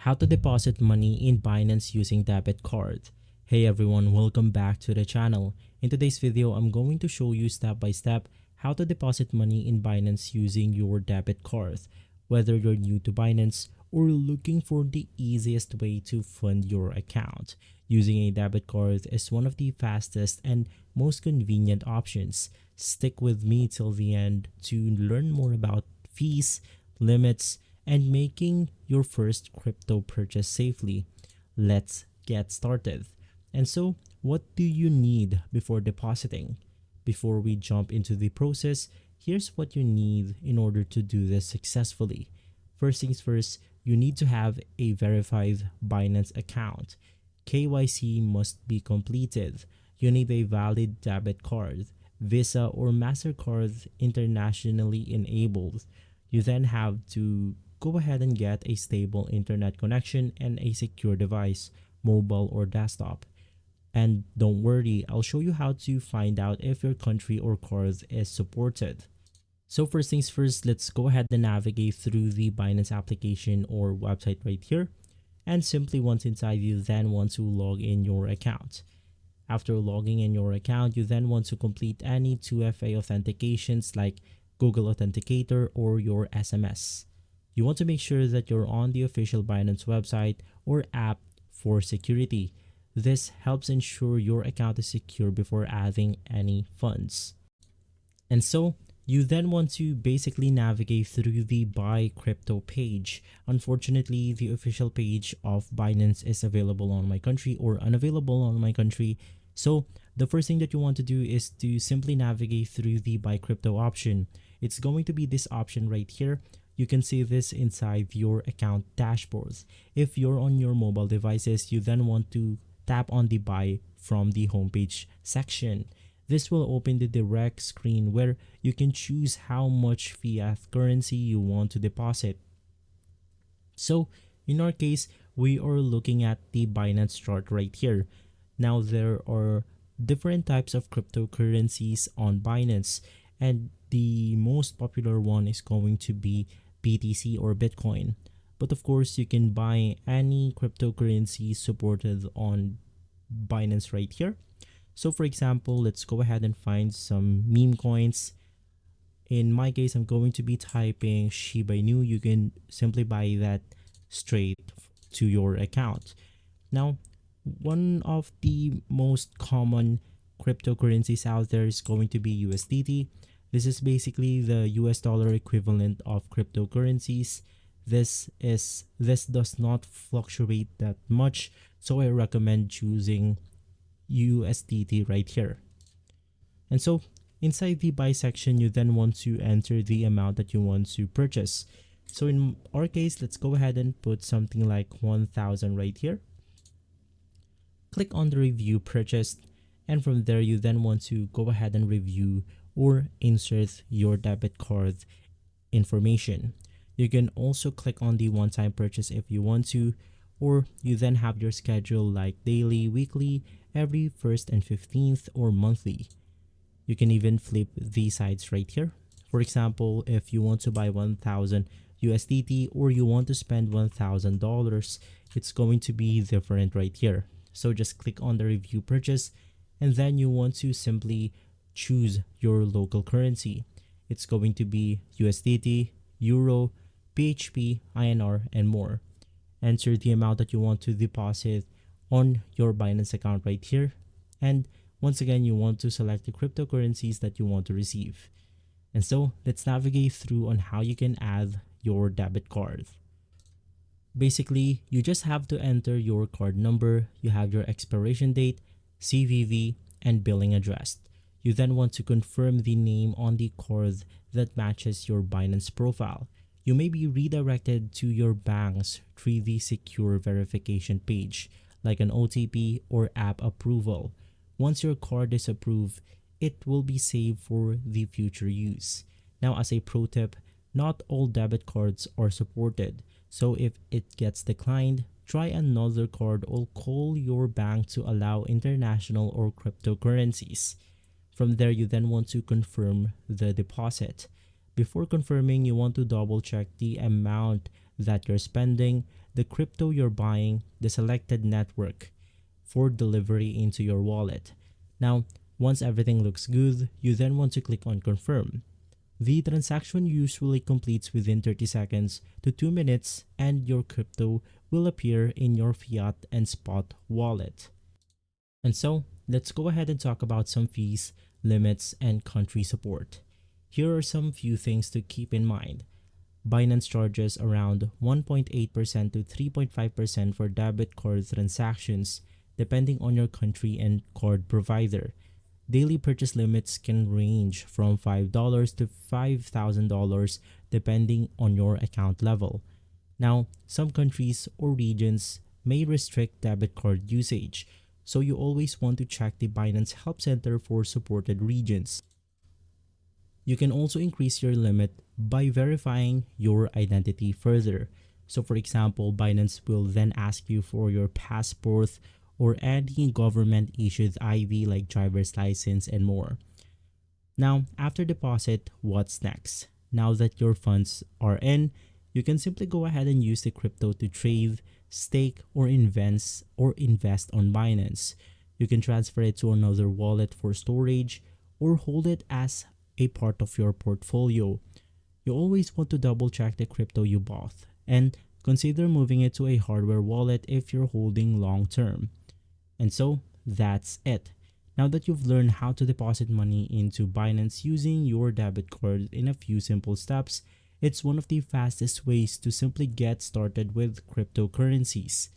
How to deposit money in Binance using debit card. Hey everyone, welcome back to the channel. In today's video, I'm going to show you step by step how to deposit money in Binance using your debit card. Whether you're new to Binance or looking for the easiest way to fund your account, using a debit card is one of the fastest and most convenient options. Stick with me till the end to learn more about fees, limits, and making your first crypto purchase safely. Let's get started. And so, what do you need before depositing? Before we jump into the process, here's what you need in order to do this successfully. First things first, you need to have a verified Binance account. KYC must be completed. You need a valid debit card, Visa or Mastercard internationally enabled. You then have to go ahead and get a stable internet connection and a secure device, mobile or desktop. And don't worry, I'll show you how to find out if your country or card is supported. So first things first, let's go ahead and navigate through the Binance application or website right here. And simply once inside, you then want to log in your account. After logging in your account, you then want to complete any 2FA authentications like Google Authenticator or your SMS. You want to make sure that you're on the official Binance website or app for security. This helps ensure your account is secure before adding any funds. And so, you then want to basically navigate through the Buy Crypto page. Unfortunately, the official page of Binance is available on my country or unavailable on my country. So, the first thing that you want to do is to simply navigate through the Buy Crypto option. It's going to be this option right here. You can see this inside your account dashboards. If you're on your mobile devices, you then want to tap on the Buy from the homepage section. This will open the direct screen where you can choose how much fiat currency you want to deposit. So in our case, we are looking at the Binance chart right here. Now there are different types of cryptocurrencies on Binance, and the most popular one is going to be BTC or Bitcoin. But of course, you can buy any cryptocurrency supported on Binance right here. So for example, let's go ahead and find some meme coins. In my case, I'm going to be typing Shiba Inu. You can simply buy that straight to your account. Now, one of the most common cryptocurrencies out there is going to be USDT. This is basically the US dollar equivalent of cryptocurrencies. This does not fluctuate that much, so I recommend choosing USDT right here. And so inside the buy section, you then want to enter the amount that you want to purchase. So in our case, let's go ahead and put something like 1,000 right here. Click on the review purchased, and from there you then want to go ahead and review or insert your debit card information. You can also click on the one-time purchase if you want to, or you then have your schedule like daily, weekly, every 1st and 15th, or monthly. You can even flip these sides right here. For example, if you want to buy 1,000 USDT or you want to spend $1,000, it's going to be different right here. So just click on the review purchase, and then you want to simply choose your local currency. It's going to be USDT, Euro, PHP, INR, and more. Enter the amount that you want to deposit on your Binance account right here. And once again, you want to select the cryptocurrencies that you want to receive. And so let's navigate through on how you can add your debit card. Basically, you just have to enter your card number, you have your expiration date, CVV, and billing address. You then want to confirm the name on the card that matches your Binance profile. You may be redirected to your bank's 3D secure verification page, like an OTP or app approval. Once your card is approved, it will be saved for the future use. Now, as a pro tip, not all debit cards are supported. So if it gets declined, try another card or call your bank to allow international or cryptocurrencies. From there, you then want to confirm the deposit. Before confirming, you want to double check the amount that you're spending, the crypto you're buying, the selected network for delivery into your wallet. Now, once everything looks good, you then want to click on confirm. The transaction usually completes within 30 seconds to 2 minutes, and your crypto will appear in your Fiat and spot wallet. And so, let's go ahead and talk about some fees, limits, and country support. Here are some few things to keep in mind. Binance charges around 1.8% to 3.5% for debit card transactions, depending on your country and card provider. Daily purchase limits can range from $5 to $5,000 depending on your account level. Now, some countries or regions may restrict debit card usage, so you always want to check the Binance Help Center for supported regions. You can also increase your limit by verifying your identity further. So for example, Binance will then ask you for your passport or any government issued ID like driver's license and more. Now, after deposit, what's next? Now that your funds are in, you can simply go ahead and use the crypto to trade, stake, or invest on Binance. You can transfer it to another wallet for storage or hold it as a part of your portfolio. You always want to double check the crypto you bought and consider moving it to a hardware wallet if you're holding long term. And so that's it. Now that you've learned how to deposit money into Binance using your debit card in a few simple steps, it's one of the fastest ways to simply get started with cryptocurrencies.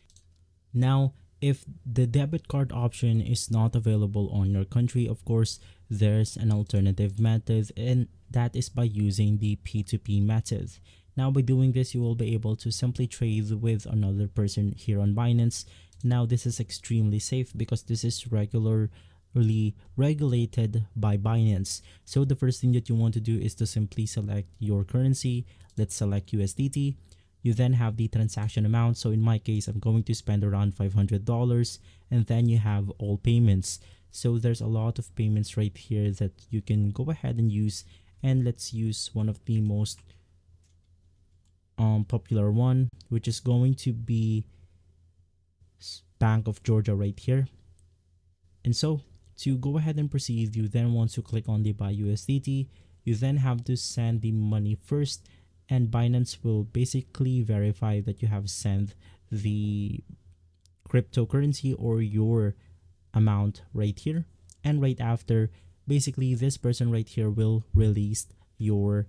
Now, if the debit card option is not available on your country, of course, there's an alternative method, and that is by using the P2P method. Now, by doing this, you will be able to simply trade with another person here on Binance. Now, this is extremely safe because this is regularly regulated by Binance. So the first thing that you want to do is to simply select your currency. Let's select USDT. You then have the transaction amount. So in my case, I'm going to spend around $500, and then you have all payments. So there's a lot of payments right here that you can go ahead and use. And let's use one of the most popular one, which is going to be Bank of Georgia right here. And so to go ahead and proceed, you then want to click on the buy USDT. You then have to send the money first, and Binance will basically verify that you have sent the cryptocurrency or your amount right here. And right after, basically this person right here will release your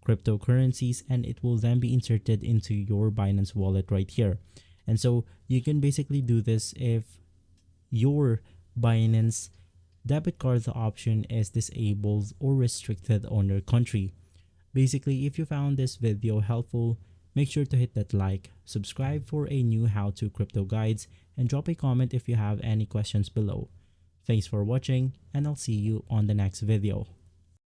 cryptocurrencies, and it will then be inserted into your Binance wallet right here. And so you can basically do this if your Binance debit card option is disabled or restricted on your country. Basically, if you found this video helpful, make sure to hit that like, subscribe for a new how-to crypto guides, and drop a comment if you have any questions below. Thanks for watching, and I'll see you on the next video.